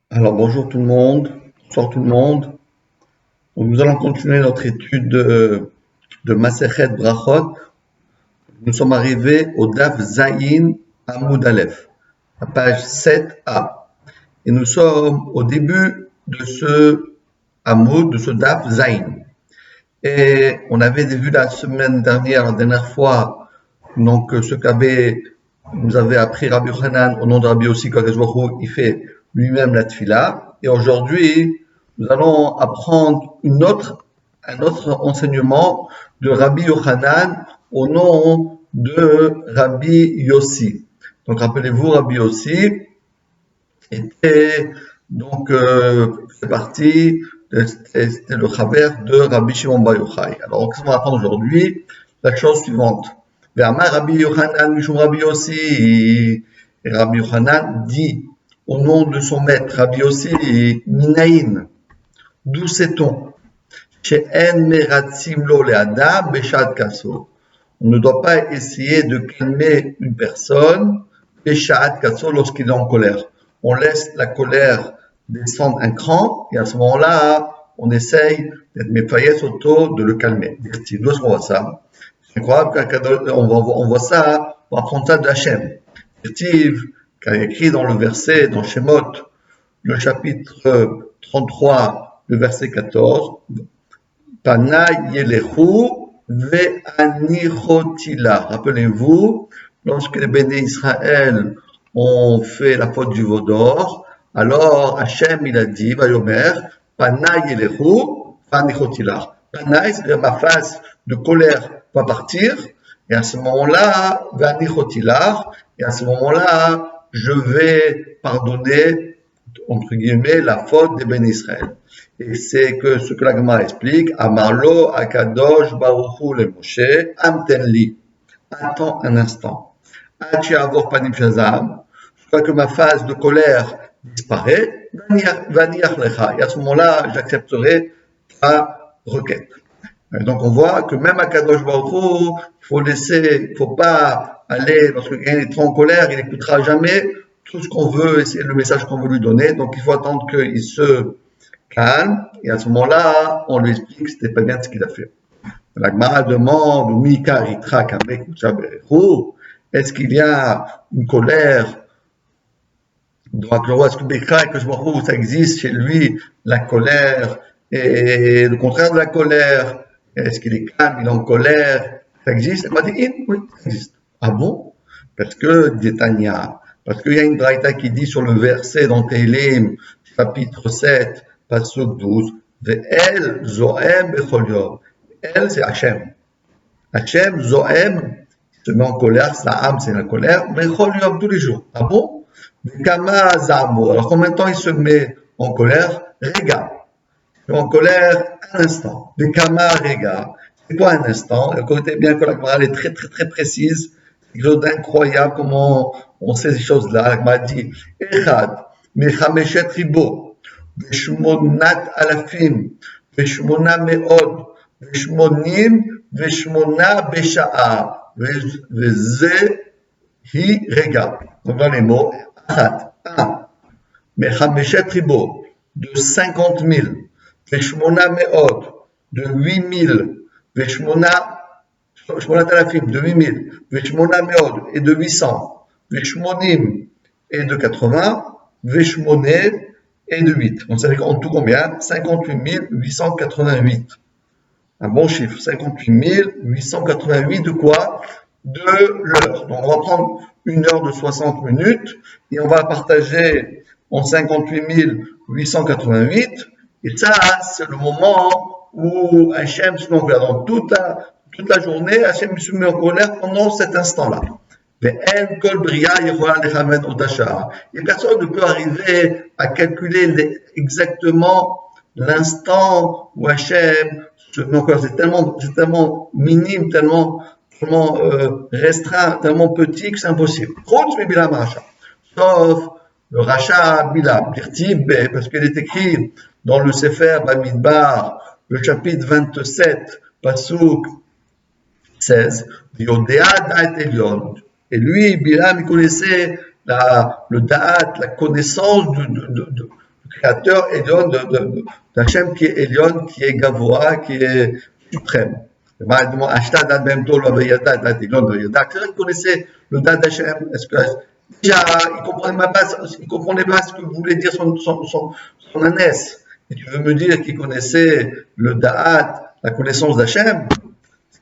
Alors bonjour tout le monde, bonsoir tout le monde. Donc, nous allons continuer notre étude de Masechet Brachot. Nous sommes arrivés au Daf Zayin Amoud Aleph, à page 7a. Et nous sommes au début de ce Amoud, de ce Daf Zayin. Et on avait vu la dernière fois, donc ce nous avait appris Rabbi Yochanan au nom de Rabbi Yossi Kadosh Baruch Hu, il fait lui-même la tefila. Et aujourd'hui, nous allons apprendre un autre enseignement de Rabbi Yochanan au nom de Rabbi Yossi. Donc rappelez-vous, Rabbi Yossi était donc fait partie, c'était le chaver de Rabbi Shimon Bar Yochai. Alors qu'est-ce qu'on va apprendre aujourd'hui? La chose suivante. Ve'amar Rabbi Yochanan mishum Rabbi Yossi. Et Rabbi Yochanan dit au nom de son maître Rabbi Yossi, Minaïn, d'où sait-on? She'en meratzim lo le'adam beshad kaso. On ne doit pas essayer de calmer une personne beshad kaso lorsqu'il est en colère. On laisse la colère descendre un cran et à ce moment-là, on essaye d'être mépayes auto de le calmer. D'où est-ce qu'on voit ça? C'est incroyable qu'on voit ça, on va apprendre ça de Hachem. Car il est écrit dans le verset, dans Shemot, le chapitre 33, le verset 14, Pana Yelechu ve'anichotila. Rappelez-vous, lorsque les bénis Israël ont fait la faute du veau d'or, alors Hachem il a dit, Vayomer, Pana Yelechu ve'anichotila. Pana, c'est-à-dire ma face de colère va partir, et à ce moment-là, ve'anichotila, et à ce moment-là, je vais pardonner, entre guillemets, la faute des bénis Israël. Et c'est que ce que la Gemara explique, Amarlo, Akadosh, Baruchu, le Moshe, Amtenli. Attends un instant. Achi avor panim shazam. Je crois que ma phase de colère disparaît. Vaniach lecha. Et à ce moment-là, j'accepterai ta requête. Et donc on voit que même Akadosh Baruchu, il faut pas aller, lorsque quelqu'un est trop en colère, il n'écoutera jamais tout ce qu'on veut, et c'est le message qu'on veut lui donner. Donc il faut attendre qu'il se calme, et à ce moment-là, on lui explique que c'était pas bien ce qu'il a fait. La Gemara demande, est-ce qu'il y a une colère? Donc, est-ce que ça existe chez lui, la colère, et le contraire de la colère? Est-ce qu'il est calme, il est en colère? Ça existe? Elle m'a dit, oui, ça existe. Ah bon? Parce qu'il y a une braïta qui dit sur le verset dans Tehillim, chapitre 7, Pasuk 12, Ve'el zohem bechol yom. Elle, c'est Hachem. Hachem, zohem, se met en colère, sa âme, c'est la colère, bechol yom, tous les jours. Ah bon? Ve'kama zamo. Alors, combien de temps il se met en colère? Rega. Il se met en colère un instant. Ve'kama rega. C'est quoi un instant? Et écoutez bien que la Gemara est très, très, très précise. C'est quelque chose d'incroyable comment on sait ces choses-là. La Gemara dit, Echad, mechameshet ribo. ושמונת אלפים, ושמונה מאות, ושמונה בשעה, וזה היא רגע. Donc dans les mots, אחת, מחמשת ריבו, de 50 000, ושמונה מאות, de 8 000, ושמונת אלפים, de 8 000, ושמונה מאות, et de 800, ושמונים, et de 80, ושמונה, et de 8. Donc ça fait en tout combien? 58 888. Un bon chiffre. 58 888 de quoi? De l'heure. Donc on va prendre une heure de 60 minutes et on va partager en 58 888. Et ça, c'est le moment où Hachem se met en colère. Donc toute la journée, Hachem se met en colère pendant cet instant-là. Et personne ne peut arriver à calculer exactement l'instant où Hachem se met en colère. C'est tellement minime, tellement restreint, tellement petit que c'est impossible. Sauf le Racha Bilam, parce qu'il est écrit dans le Sefer Bamidbar, le chapitre 27, Pasuk 16, Yodea Da'at Elyon. Et lui, Bilam, il connaissait le da'at, la connaissance créateur Elion d'Hachem qui est Elion, qui est Gavoa, qui est suprême. C'est vrai qu'il connaissait le date d'Hachem. Est-ce que déjà, il comprenait pas ce que voulait dire son ânesse. Et tu veux me dire qu'il connaissait le da'at, la connaissance d'Hachem?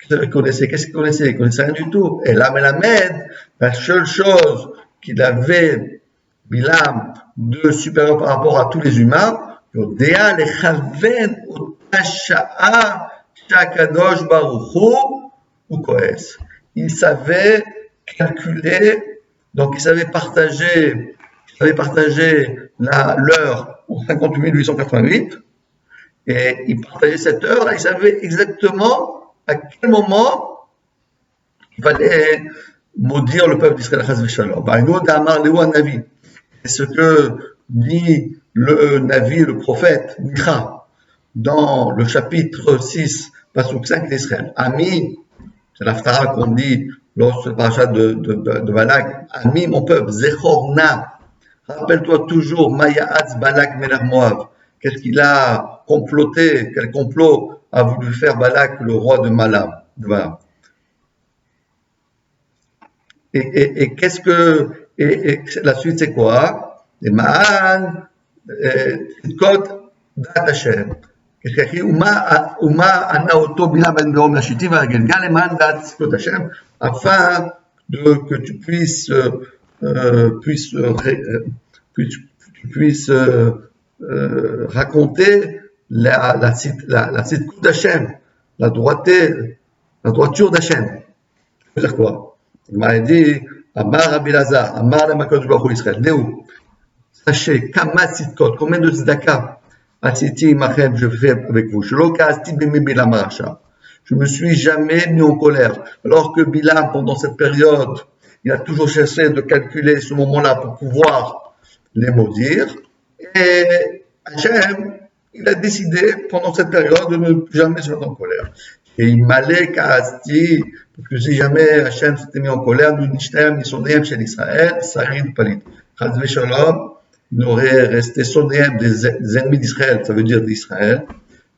Qu'est-ce qu'il connaissait? Il connaissait rien du tout. Et là, Melamed, la seule chose qu'il avait, Bilam, de supérieur par rapport à tous les humains, Yodea lechaven otasha'a shakadosh baruchu ou koes. Il savait calculer, donc il savait partager l'heure en 58 888, et il partageait cette heure, là, il savait exactement à quel moment il fallait maudire le peuple d'Israël. C'est ce que dit le Navi, le prophète Micha, dans le chapitre 6, pasuk 5 d'Israël. Ami, c'est l'Haftara qu'on dit lorsque le parachat de Balak. Ami, mon peuple, Zechorna, rappelle-toi toujours, Mayahatz Balak Melech Moab. Qu'est-ce qu'il a comploté, quel complot a voulu faire Balak, le roi de Moab. Et qu'est-ce que, et la suite c'est quoi? Et Ma'an, Tkot, Dat Hashem. Qu'est-ce qu'il y a écrit? Uma ana oto bila ben beom lashiti v'agel. Galeman dat Tkot Hashem, afin que tu puisses raconter la Tkot d'Hachem, la droiture d'Hachem. Ça veut dire quoi? Il m'a dit, Amar Rabbi Lazar, Amar Lamakosh Baruch Israël, Néou, sachez, Kama Tzidkot, combien de tzedaka Atziti Machem, je fais avec vous. Je me suis jamais mis en colère. Alors que Bilam, pendant cette période, il a toujours cherché de calculer ce moment-là pour pouvoir les maudire. Et Hachem, il a décidé pendant cette période de ne jamais se mettre en colère. Et il m'allait Kasti, parce que si jamais Hachem s'était mis en colère, nous n'ishtem ni sonéem chez l'Israël, Sarid Palit. Chazve Shalom, il aurait resté sonéem des ennemis d'Israël, ça veut dire d'Israël,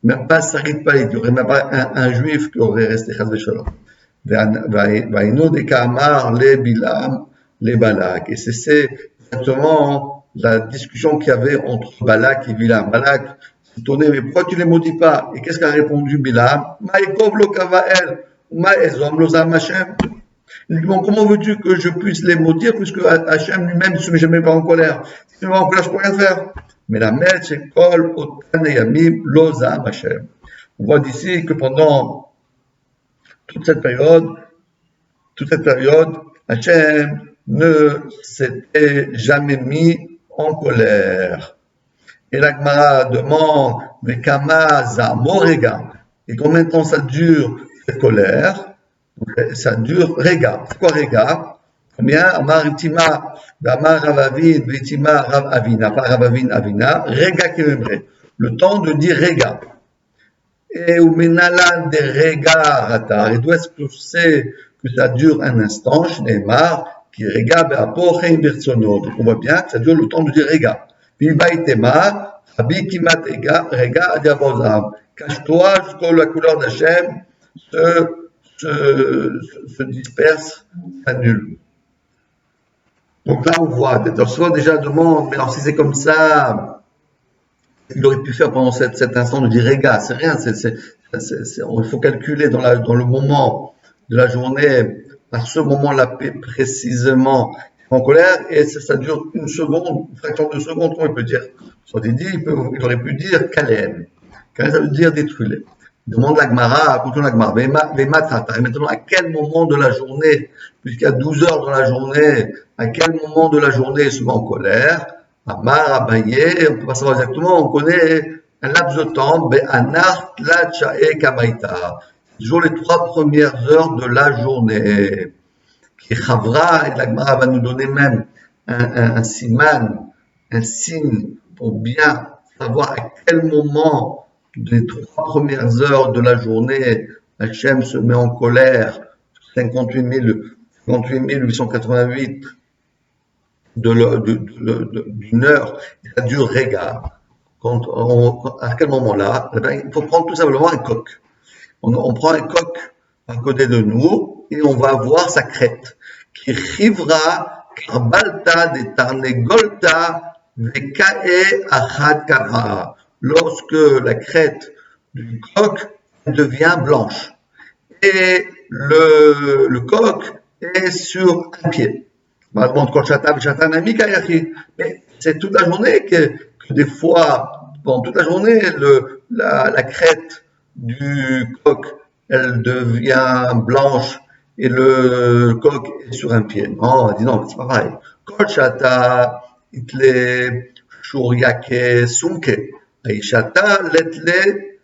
même pas Sarid Palit, il n'y aurait même pas un juif qui aurait resté Chazve Shalom. Vaïnou de Kamar, les Bilam, les Balak. Et c'est exactement la discussion qu'il y avait entre Balak et Bilam. Balak s'est étonné, mais pourquoi tu ne les maudis pas? Et qu'est-ce qu'a répondu Bilam? Maïkov lo kavael, maïzom lo zam Hashem. Il dit, bon, comment veux-tu que je puisse les maudire puisque Hashem lui-même ne se met jamais pas en colère? Si je me mets en colère, je ne peux rien faire. Mais la mère, c'est kol otan yamim lo zam Hashem. On voit d'ici que pendant toute cette période, Hachem ne s'était jamais mis en colère. Et la Gemara demande, mais Kama Zamorega, et combien de temps ça dure cette colère? Ça dure Rega. C'est quoi Rega? Combien? Amar Itima, Amar Ravavin, Vitima Rav Avina, pas Ravavin Avina, Rega Kememre. Le temps de dire Rega. Et au Menalan de Rega Ratar. Et d'où est-ce que je sais que ça dure un instant? Shneimar, qui Rega Be'apo Cheim Bertsono. Donc on voit bien que ça dure le temps de dire Rega. Bilbaïtema, Rabbi Kimat Rega Adiabozam. Cache-toi jusqu'à la couleur d'Hachem se disperse, s'annule. Donc là, on voit, souvent déjà demande, mais alors si c'est comme ça, il aurait pu faire pendant cet instant de dire Rega, c'est rien, il faut calculer dans le moment de la journée, à ce moment-là précisément, en colère, et ça dure une seconde, une fraction de seconde, comment il peut dire? Soit il dit, il aurait pu dire Kalem. Kalem, ça veut dire détruire. Il demande la Gemara, continue la Gemara, et maintenant, à quel moment de la journée, puisqu'il y a 12 heures dans la journée, à quel moment de la journée il se met en colère? Amar, Abaye, on ne peut pas savoir exactement, on connaît un laps de temps, Be'anart, la Tchae, Kamaita. Toujours les 3 premières heures de la journée. Qui Chavra, et la Gemara va nous donner même un siman, un signe pour bien savoir à quel moment des 3 premières heures de la journée, Hachem se met en colère, 58 888 d'une heure, et ça dure Rega. À quel moment-là? Eh bien, il faut prendre tout simplement un coq. On prend un coq à côté de nous et on va voir sa crête. Qui rivra karbalta de tarnegolta vekae achad kara. Lorsque la crête du coq devient blanche et le coq est sur un pied. Mais c'est toute la journée que des fois, pendant toute la journée, la crête du coq, elle devient blanche et le coq est sur un pied. Non, on dit non, c'est pas pareil. Kolchata, itle, shuriake, sumke. Aishata, letle,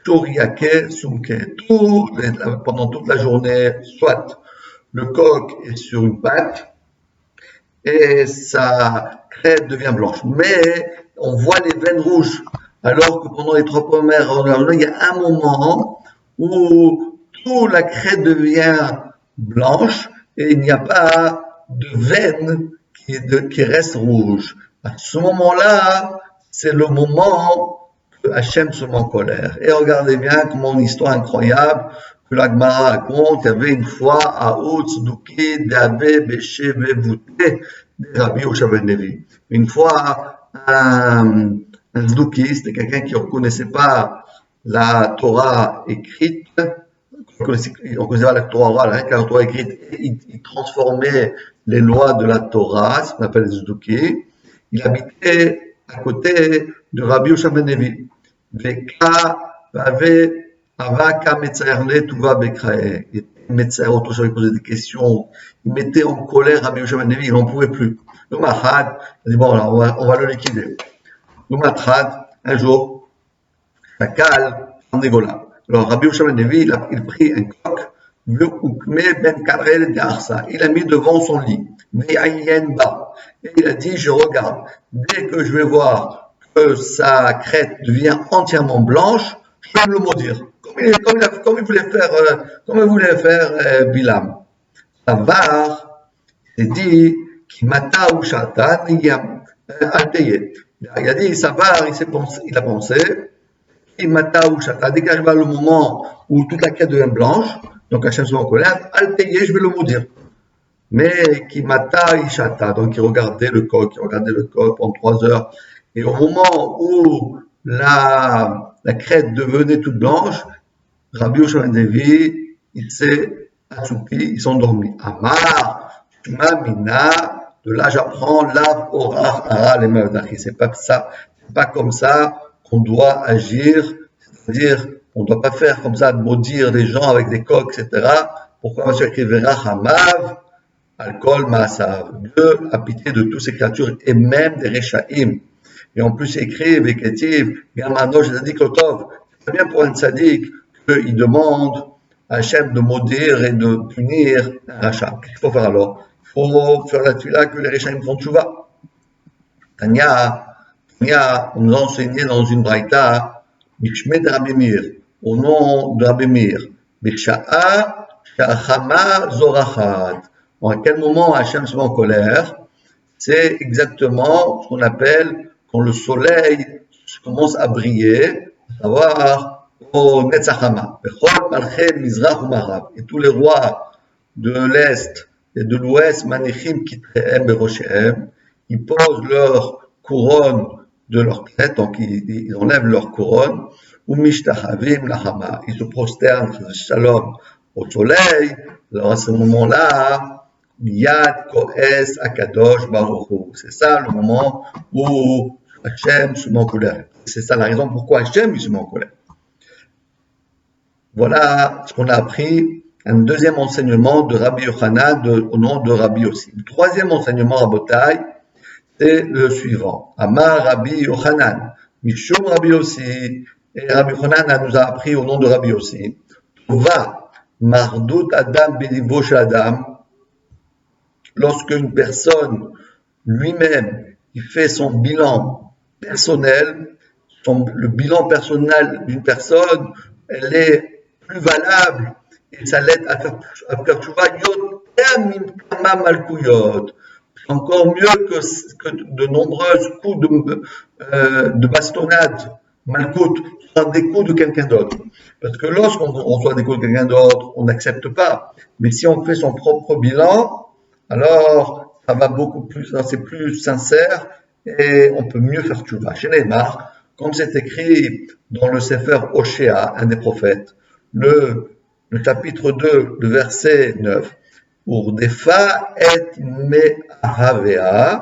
shuriake, sumke. Pendant toute la journée, soit le coq est sur une patte et sa crête devient blanche. Mais on voit les veines rouges, alors que pendant les 3 premières heures de la journée, il y a un moment où toute la crête devient blanche et il n'y a pas de veine qui reste rouge. À ce moment-là, c'est le moment que Hachem se met en colère. Et regardez bien comment une histoire incroyable que la Gemara raconte. Il y avait une fois à Outzduki, Dabe, Béché, Vevouté, Rabbi Yosha ben Levi. Une fois, un Tzduki, c'était quelqu'un qui ne reconnaissait pas la Torah écrite, on ne connaissait pas la Torah orale, rien que la Torah écrite, il transformait les lois de la Torah, ce qu'on appelle les Tzduki. Il habitait à côté de Rabbi Yosha ben Levi. Veka, Vave, Avaka, Metzayarle, Tuva, Bekrae. Médecin, autre chose, il posait des questions, il mettait en colère Rabbi Yosha ben Levi, il n'en pouvait plus. Le Mahad, il dit bon, alors on va le liquider. Le Matrad, un jour, Chacal, en Négola. Alors Rabbi Yosha ben Levi, il prit un coq, ben Karel d'Arsa, il l'a mis devant son lit, et il a dit, je regarde, dès que je vais voir que sa crête devient entièrement blanche, je vais me le maudire. Comme il voulait faire Bilam. Savar s'est dit qu'il mata ou shatan altayé. Il a dit Savar, il a pensé qu'il mata ou shatan. Dès qu'arrive le moment où toute la crête devient blanche, donc Hachem se met en colère, altayé, je vais le maudire. Mais qui mata ishata, donc il regardait le coq pendant 3 heures. Et au moment où la crête devenait toute blanche, Rabbi Yosha ben Levi, il s'est assoupi, ils sont dormis. Amar, Shma de là j'apprends, lav orar ara les mevdachi. C'est pas ça, c'est pas comme ça qu'on doit agir, c'est-à-dire, on ne doit pas faire comme ça, maudire les gens avec des coqs, etc. Pourquoi Monsieur écrivera Hamav, Alcool, Maasav. Dieu a pitié de toutes ces créatures et même des Rechaim. Et en plus, écrit, Veketiv, Gamano, Tzadik Lotov. C'est bien pour un Tzadik qu'il demande à Hachem de maudire et de punir un rachat. Qu'est-ce qu'il faut faire alors? Il faut faire la tuila que les Rechaim font tchouva. Tania, on nous a enseigné dans une braïta, Bishme de Rabbi Meir, au nom de Rabbi Meir, Bisha'a, Sha'achama, Zorachat. À quel moment Hachem se met en colère? C'est exactement ce qu'on appelle quand le soleil commence à briller, à savoir au Netzachama. Et tous les rois de l'Est et de l'Ouest, Manichim Kitrehem Beroshem, ils posent leur couronne de leur tête, donc ils enlèvent leur couronne, ou Mishtachavim Lahama, ils se prosternent, Shalom, au soleil. Alors à ce moment-là, Yad Koes Akadosh Baruch Hu. C'est ça le moment où Hachem se met en colère. C'est ça la raison pourquoi Hachem se met en colère. Voilà ce qu'on a appris. Un deuxième enseignement de Rabbi Yochanan au nom de Rabbi Yossi. Le troisième enseignement à Botaï, c'est le suivant. Amar Rabbi Yochanan, Mishum Rabbi Yossi. Et Rabbi Yochanan nous a appris au nom de Rabbi Yossi. Va Mardut Adam Belivo Shel Adam. Lorsque une personne lui-même il fait son bilan personnel, le bilan personnel d'une personne, elle est plus valable et ça l'aide à faire tchouva yoter min kama malkuyot, c'est encore mieux que de nombreuses coups de bastonnade, malcoute, soit des coups de quelqu'un d'autre. Parce que lorsqu'on reçoit des coups de quelqu'un d'autre, on n'accepte pas. Mais si on fait son propre bilan, alors ça va beaucoup plus, c'est plus sincère et on peut mieux faire tchouva. Chez Neymar, comme c'est écrit dans le Sefer Oshéa, un des prophètes, le chapitre 2, le verset 9, Urdefa et me'ahavea,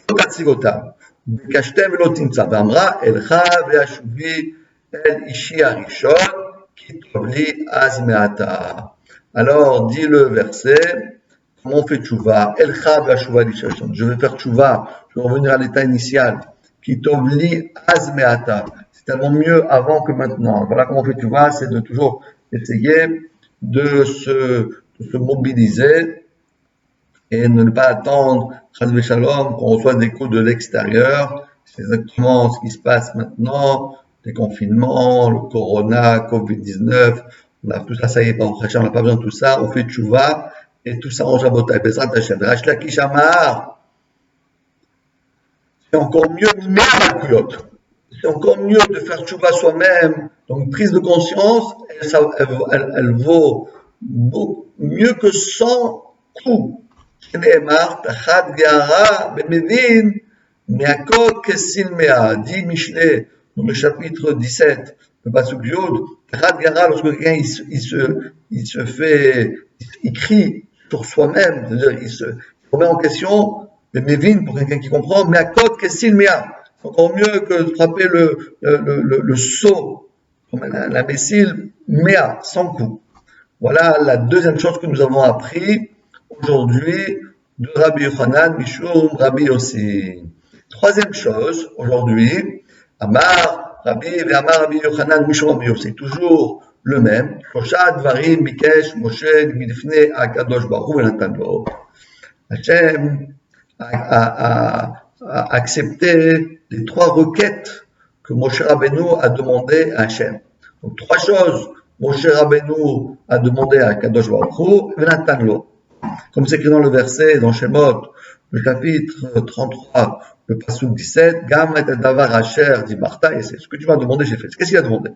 תציגותם. ביקשתם ולא תמצא, ואמרה אלך והשובי אל אישי הראשון, כי טוב לי אז מעתה. Alors, dit le verset, comment on fait tchouva? Elcha ve'ashuva l'isha rishon. Je vais faire tchouva, je vais revenir à l'état initial. Qui tov li az me'ata. C'est tellement mieux avant que maintenant. Voilà comment on fait tchouva, c'est de toujours essayer de se mobiliser et ne pas attendre, chas v'shalom, qu'on reçoit des coups de l'extérieur. C'est exactement ce qui se passe maintenant, les confinements, le corona, Covid-19, on a tout ça, ça y est, on n'a pas besoin de tout ça, on fait tchouva, et tout ça, on jabotai, Bezrat Hashem. Rach Lakish Amar, c'est encore mieux, c'est encore mieux de faire tchouva soi-même, donc une prise de conscience, elle vaut mieux que 100 coups. שנאמר, תחת גערה במבין, מהכל כסיל מאה, dit Michelet, dans le chapitre 17, le Pasuk Yud, תחת גערה, lorsque quelqu'un il crie sur soi-même, c'est-à-dire il se remet en question, le Mévin, pour quelqu'un qui comprend, מהכל כסיל מאה, c'est encore mieux que de frapper le seau, comme la messile, mea, 100 coups. Voilà la deuxième chose que nous avons appris aujourd'hui de Rabbi Yochanan Mishum Rabbi Yossi. Troisième chose, aujourd'hui, Amar Rabbi Yochanan Mishum Rabbi Yossi, toujours le même. Shosha Dvarim Bikesh Moshe Midifne Akadosh Baruch Hu Venatan Lo. Hachem a accepté les trois requêtes que Moshe Rabbeinu a demandé à Hachem. Donc trois choses Moshe Rabbeinu a demandé à Akadosh Baruch Hu Venatan Lo. Comme c'est écrit dans le verset, dans Shemot, le chapitre 33, le pasuk 17, Gam et davar asher dibarta, et c'est ce que tu m'as demandé, j'ai fait. Qu'est-ce qu'il a demandé?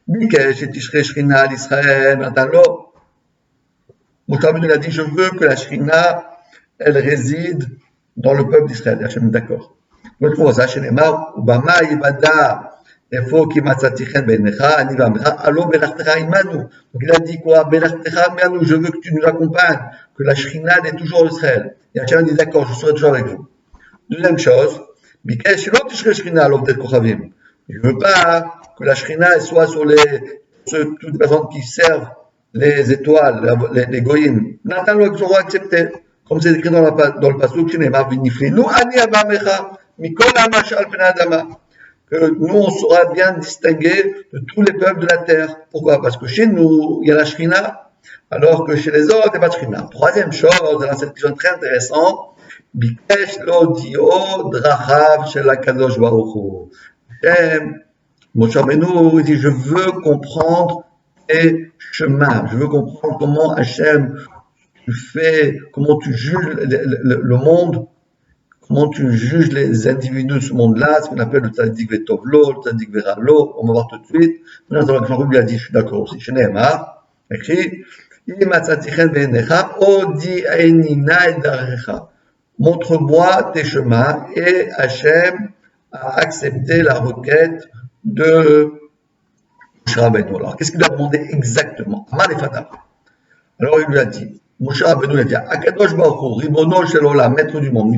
Bikesh et tishrei shrina al Israël, natalo. Moshe Rabbeinu a dit, je veux que la shrina, elle réside dans le peuple d'Israël. Hachem, d'accord. Donc, on voit ça, chez Neymar, Ubama yibada, איפה כי מצאתי חן בעיניך, אני ואמרך, הלא בלכתך עמנו. Donc il a dit quoi? בלכתך עמנו, je veux que tu nous accompagnes, que la Shrina est toujours en Israël. Et Hachem dit d'accord, je serai toujours avec vous. Deuxième chose, ביקש שלא תשרה שכינה על עובדי כוכבים. Je veux pas que la Shrina soit sur toutes les personnes qui servent les étoiles, les goyim. Nathan ils auront accepté. Comme c'est écrit dans le pasuk, שנאמר, ונפלנו אני אבעמך, מכל העם אשר על פני האדמה. Que nous, on saura bien distinguer de tous les peuples de la terre. Pourquoi? Parce que chez nous, il y a la Shrina, alors que chez les autres, il n'y a pas de Shrina. Troisième chose, dans cette question très intéressante, Bikesh lo dio drachav shel HaKadosh Baruch Hu. Moshe Rabbeinu dit, je veux comprendre tes chemins, je veux comprendre comment Hachem, comment tu juges le monde, comment tu juges les individus de ce monde-là, ce qu'on appelle le tzaddik vetovlo, le tzaddik veralo, on va voir tout de suite. Maintenant, Jean-Rouge lui a dit, je suis d'accord aussi, chez Nehemar, écrit, montre-moi tes chemins, et Hachem a accepté la requête de Moshe Rabbeinu. Alors, qu'est-ce qu'il a demandé exactement? Alors, il lui a dit, Moshe Rabbeinu a dit, Akadosh Baruch Hu, Ribono shel Olam, maître du monde,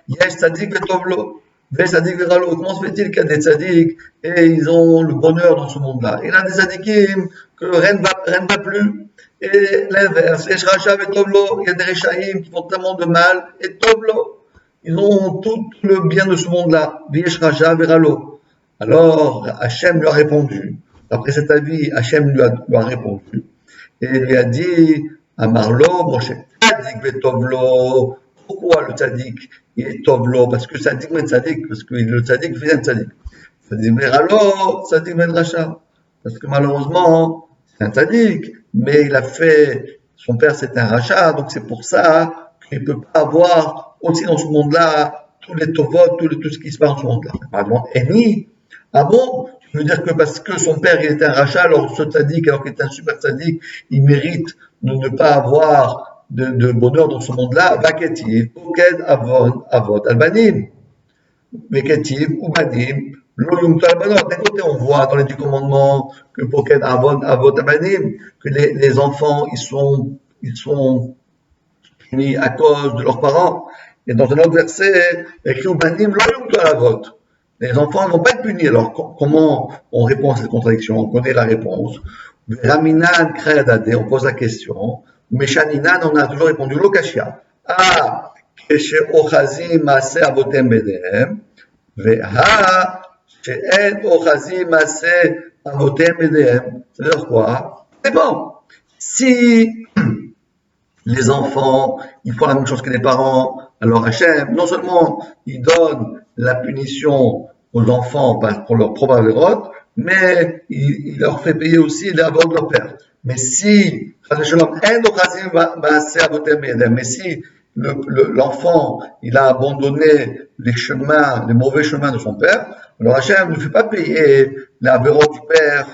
Yesh tzadik vetovlo, Vesh tzadik veralo. Comment se fait-il qu'il y a des tzaddik et ils ont le bonheur dans ce monde-là? Il y a des tzaddikim que rien ne va plus. Et l'inverse, Yesh racha vetovlo, il y a des rechaïm qui font tellement de mal, et tovlo, ils ont tout le bien de ce monde-là. Yesh racha veralo. Alors, Hachem lui a répondu. D'après cet avis, Hachem lui a répondu. Et il lui a dit, Amarlo, Moshe, tzadik vetovlo. Pourquoi le tzaddik est tovlo? Parce que tzaddik met tzaddik, parce que le tzaddik fait un tzaddik. Tzaddik veralo, tzaddik met racha. Parce que malheureusement, c'est un tzaddik, mais il a fait, son père c'était un rachat, donc c'est pour ça qu'il ne peut pas avoir aussi dans ce monde-là, tous les tovot, tout ce qui se passe dans ce monde-là. Par exemple, Eni, ah bon, tu veux dire que parce que son père il était un rachat, alors ce tzaddik, alors qu'il était un super tzaddik, il mérite de ne pas avoir de bonheur dans ce monde-là. Vaketiv, Poked, Avod, Albanim, Vaketiv, Ubanim, L'Oyum Talbanot. D'un côté, on voit dans les 10 commandements que Poked, Avod, Albanim, que les enfants, ils sont punis à cause de leurs parents. Et dans un autre verset, écrit Ubanim, L'Oyum Talbanot. Les enfants ne vont pas être punis. Alors, comment on répond à cette contradiction? On connaît la réponse. Raminan Kreadade, on pose la question. Meshaninan, on a toujours répondu Lokashia. Ah, Keshe Ochazim Maase Avotem Bedehem. Veha, She'en Ochazim Maase Avotem Bedehem. C'est-à-dire quoi? C'est bon. Si les enfants, ils font la même chose que les parents, alors Hachem, non seulement il donne la punition aux enfants pour leur propre avérote, mais il leur fait payer aussi les avots de leur père. Mais si, mais si l'enfant, il a abandonné les mauvais chemins de son père, alors Hachem ne fait pas payer les avérotes du père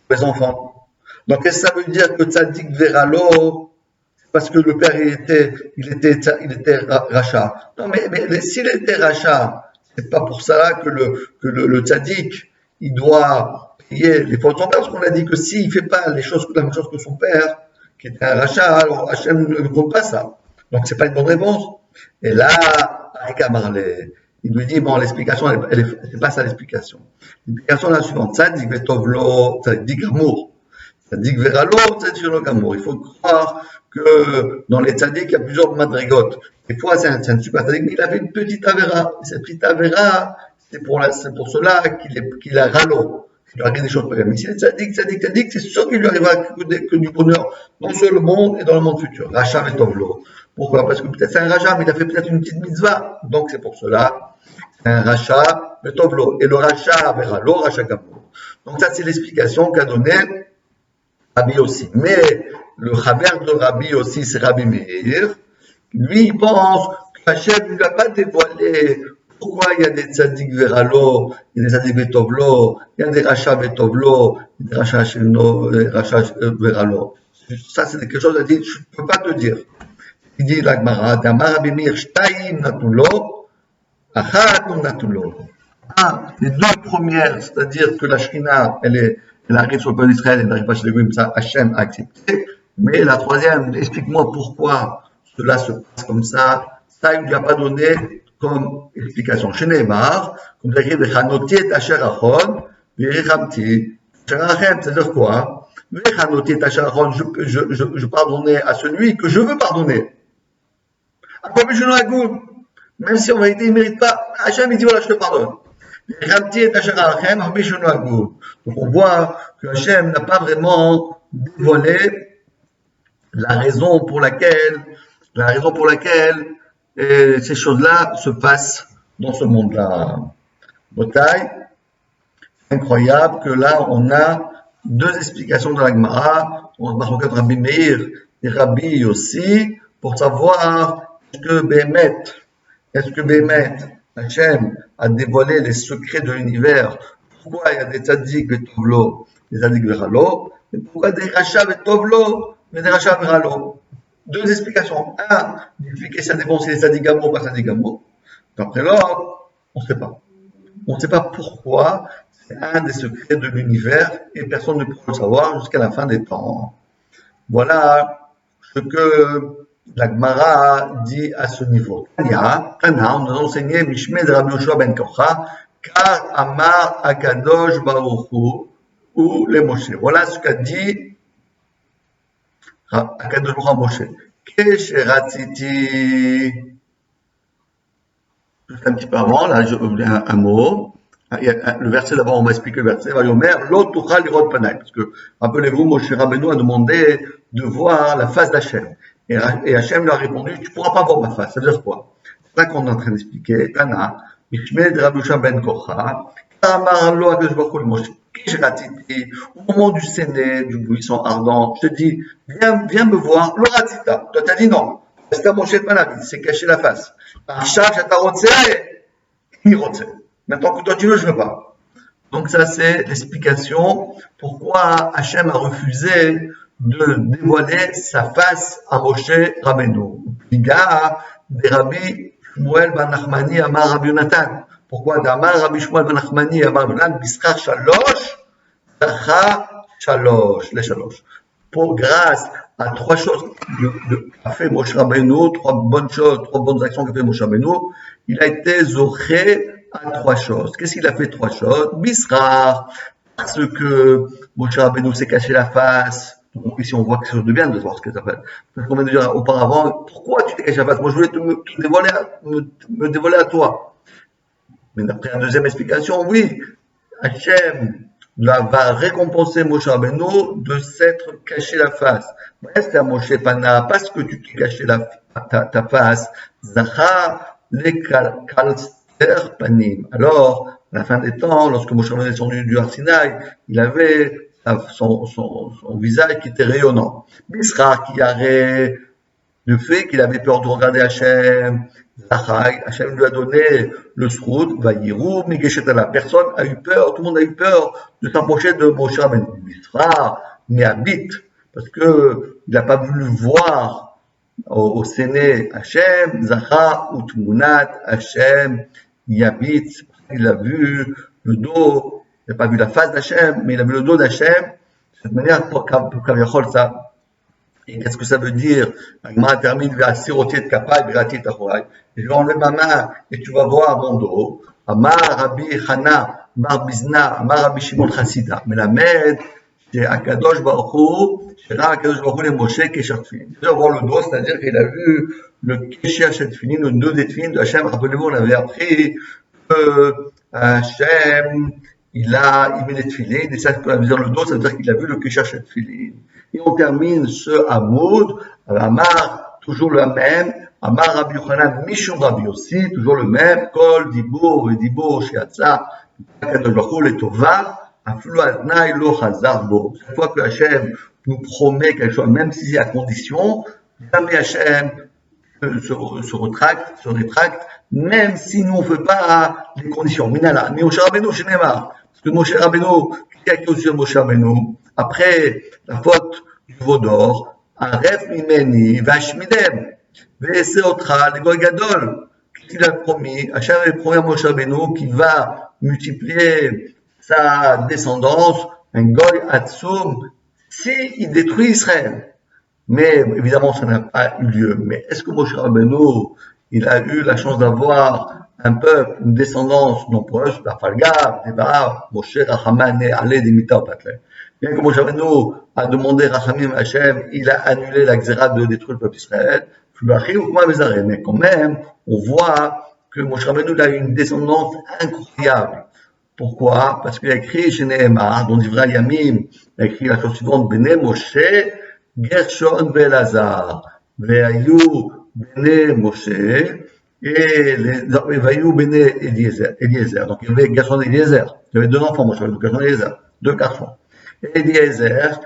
pour les enfants. Donc, qu'est-ce que ça veut dire que Tzadik Veralo, parce que le père, il était rachat. Non, mais s'il était rachat, c'est pas pour ça que le tzaddik, il doit payer les fautes de son père, parce qu'on a dit que s'il fait pas la même chose que son père, qui était un rachat, alors Hachem ne compte pas ça. Donc, c'est pas une bonne réponse. Et là, avec Amarlé, il lui dit, bon, l'explication, c'est pas ça l'explication. L'explication est la suivante. Tzadik Vetovlo, Tzadik Amour. Tzadik Veralo, Tzadik Amour. Il faut croire que dans les tzaddik, il y a plusieurs madrigotes. Des fois, c'est un super tzaddik, mais il avait une petite avéra. Cette petite avéra, c'est pour cela qu'il a ralo. Il lui arrive des choses pareilles. Mais si les tzaddik, c'est sûr qu'il lui arrivera que du bonheur dans le monde et dans le monde futur. Racha Vetovlo. Pourquoi? Parce que peut-être c'est un racha, mais il a fait peut-être une petite mitzvah. Donc, c'est pour cela. C'est un racha Vetovlo. Et le racha veralo, racha gamour. Donc, ça, c'est l'explication qu'a donné Rabbi aussi. Mais le Chaver de Rabbi aussi, c'est Rabbi Meir. Lui, il pense que Hachem ne lui a pas dévoilé pourquoi il y a des tzaddik veralo, il y a des tzaddik vetovlo, il y a des rachas vetovlo, des rachas veralo. Ça, c'est quelque chose à dire, je ne peux pas te dire. Il dit la Gemara, Damar Rabbi Meir, Shtaim natulo, Achat natulo. Les deux premières, c'est-à-dire que la Shrina, elle arrive sur le peuple d'Israël, elle n'arrive pas chez les Goïms, ça Hachem a accepté. Mais la troisième, explique-moi pourquoi cela se passe comme ça. Ça, il ne lui a pas donné comme explication. Chez Neymar, comme il écrit, Vechanoti et Asher Achon, Vechamti, Asher Achem, c'est-à-dire quoi? Vechanoti et Asher Achon, je pardonnais à celui que je veux pardonner. Après, je ne ragoute. Même si en vérité, il ne mérite pas, Hachem, il dit, voilà, je te pardonne. Donc on voit que Hachem n'a pas vraiment dévoilé la raison pour laquelle ces choses-là se passent dans ce monde-là. Botaï, incroyable que là on a deux explications de la Gemara, on va regarder Rabbi Meir et Rabbi aussi, pour savoir est-ce que Bémet Hachem a dévoilé les secrets de l'univers. Pourquoi il y a des tzaddik vetovlo, des tzaddik veralo, et pourquoi des rachas vetovlo, mais des rachas veralo. Deux explications. Un, d'expliquer ça dépend si c'est tzaddik gamo ou pas tzaddik gamo. D'après l'autre, on ne sait pas. On ne sait pas pourquoi. C'est un des secrets de l'univers et personne ne pourra le savoir jusqu'à la fin des temps. Voilà ce que la Gemara dit à ce niveau. Tanya, on nous a enseigné Mishmeh de Rabbi Yoshua ben Kocha, car Amar Akadosh Baruch Hu ou les Moshe. Voilà ce qu'a dit Akadosh Baruch Hu à Moshe. Kesheratiti. Juste un petit peu avant, là, j'ai oublié un mot. Le verset d'abord, on m'a expliqué le verset. L'autre tuchal lirot panay. Parce que, rappelez-vous, Moshe Rabbeinu a demandé de voir la face d'Hachem. Et Hachem lui a répondu, tu ne pourras pas voir ma face. Ça veut dire quoi? C'est ça qu'on est en train d'expliquer. Tana, Mishmeh de Rabbi Yoshua ben Kocha, Kamar lo Akadosh Baruch Hu Moshe. Au moment du séné, du buisson ardent, je te dis, viens me voir, l'oratita. Toi, t'as dit non. C'était Moshe de Panav, il s'est caché la face. Archav, il rotse. Maintenant que toi tu veux, je veux pas. Donc ça, c'est l'explication pourquoi Hachem a refusé de dévoiler sa face à Moshe Rabbeinu. Piga des Rabbi Shmuel ben Nachmani Amar Rabbi Yonatan. Pourquoi d'Amar Rabbi Shmuel ben Nachmani Amar Rabbi Yonatan Bischar Shalosh Zacha Shalosh, les Shalosh. Pour grâce à trois choses qu'a fait Moshe Rabbeinu, trois bonnes choses, trois bonnes actions qu'a fait Moshe Rabbeinu, il a été zoché à trois choses. Qu'est-ce qu'il a fait trois choses? Bisrar, parce que Moshe Rabbeinu s'est caché la face. Donc ici on voit quelque chose de bien de voir ce que ça s'appelle. Parce qu'on vient de dire auparavant, pourquoi tu t'es caché la face? Moi je voulais me dévoiler à toi. Mais d'après la deuxième explication, oui, Hachem va récompenser Moshe Rabbeinu de s'être caché la face. Reste à Moshe Pana, parce que tu t'es caché ta face. Zacha le kalster panim. Alors, à la fin des temps, lorsque Moshe Rabbeinu est descendu du Har Sinaï, il avait son visage qui était rayonnant. Bisra qui avait le fait qu'il avait peur de regarder Hachem. Hachem lui a donné le sroud, Vayirou, Migeshetala. Personne a eu peur, tout le monde a eu peur de s'approcher de Moshe Rabbeinu. Bisra, mais habite, parce que il n'a pas voulu voir au Séné Hachem, Zacha, Utmunat, Hachem, Yabit, il a vu le dos, il n'a pas vu la face d'Hachem, mais il a vu le dos d'Hachem. De cette manière, pour ça. Et qu'est-ce que ça veut dire? Agma termine vers sirotier de kapai, birati tachorai. Je vais enlever ma main et tu vas voir mon dos. Amar Rabbi Chana, Bar Bizna, Amar Rabbi Shimon Chassida. Mais la mède, c'est Akadosh Baruch Hu, c'est Akadosh Baruch Hu les Moshe Kesher Tfilin. Il va voir le dos, c'est-à-dire qu'il a vu le Kesher Tfilin, le dos des Tfilin de Hachem. Rappelez-vous, on avait appris que Hachem, il met les Tfilin, et ça, quand on a vu le dos, ça veut dire qu'il a vu le Kesher Tfilin. Et on termine ce Hamoud, Amar, toujours le même, Amar Rabbi Yochanan, Mishum Rabbi Yossi, toujours le même, Kol, Dibour, Dibour, Shiatsa, Kadosh Baruch Hu, Letova, Aflu Adnai, Lo Chazar Bo. Chaque fois que Hachem nous promet quelque chose, même si c'est à condition, jamais Hachem se rétracte, même si nous on ne fait pas les conditions. Minala, mais Moshe Rabbeinu, chez Neymar, parce que Moshe Rabbeinu, qui a accusé Moshe Rabbeinu, après la faute du veau d'or, Aref Mimeni, Vashmidem, Veseotra, le Goy Gadol, qu'il a promis, Hachem avait promis à Moshe Rabbeinu qu'il va multiplier sa descendance, un Goy Hatsum, si il détruit Israël. Mais évidemment, ça n'a pas eu lieu. Mais est-ce que Moshe Rabbeinu, il a eu la chance d'avoir un peuple, une descendance nombreuse, la Falga, Deba, Moshe Rachaman, Alé, Dimita, Patle. Bien que Moshe Rabbeinu a demandé Rachamim Hachem, il a annulé la xéra de détruire le peuple d'Israël. Mais quand même, on voit que Moshe Rabbeinu a eu une descendance incroyable. Pourquoi? Parce qu'il a écrit chez Nehemar, dans Divrei Yamim, il a écrit la chose suivante, Bene Moshe, Gershon Belazar, Veayu Bene Moshe, et Veayu Bene Eliezer. Donc il y avait Gershon et Eliezer. Il y avait deux enfants, Moshe, Gershon et Eliezer, deux garçons. Et Eliezer,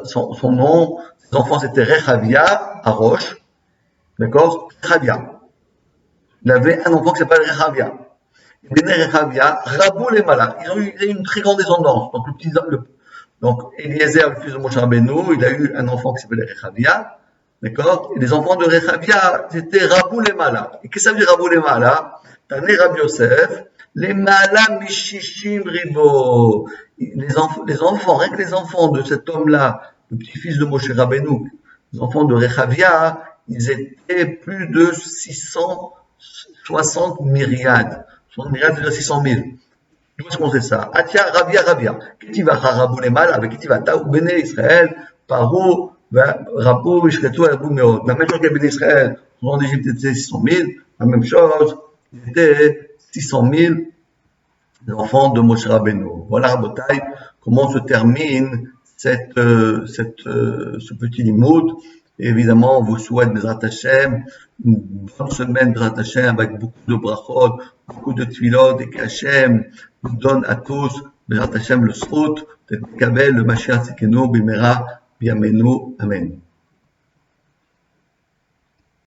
son nom, ses enfants c'était Rechavia, à Roche, d'accord? Rechavia. Il avait un enfant qui s'appelle Rechavia. Bene Rechavia, Rabou les Malach. Ils ont eu une très grande descendance. Donc, Eliezer, le fils de Moshe Rabbeinu, il a eu un enfant qui s'appelait Rechavia, d'accord? Et les enfants de Rechavia, c'était Rabou les Malach. Et qu'est-ce que ça veut dire Rabou les Malach? Tané Rabbi Yosef, les Malach Mishishim Ribo. Les enfants, rien que les enfants de cet homme-là, le petit-fils de Moshe Rabbeinu, les enfants de Rechavia, ils étaient plus de 660 myriades. 60 myriades, c'est-à-dire 600 000. D'où est-ce qu'on sait ça? Atia, Rabia. Qu'est-ce va Rabou les mal avec qui va Taou Béné Israël, Parou, Rabou, Ishretou, Rabou Meod. La même chose que Béné Israël, en Égypte, était 600 000. La même chose, il était 600 000 enfants de Moshe Rabbeinu. Voilà, Rabotai, comment se termine ce petit limoud. Et évidemment, on vous souhaite Bezrat Hashem, une bonne semaine Bezrat Hashem avec beaucoup de brachot, beaucoup de tfilot, et qu'Hashem nous donne à tous Bezrat Hashem le srout, le Kabel, le Mashiach Tzidkenu, Bimera, Biamenu, Amen.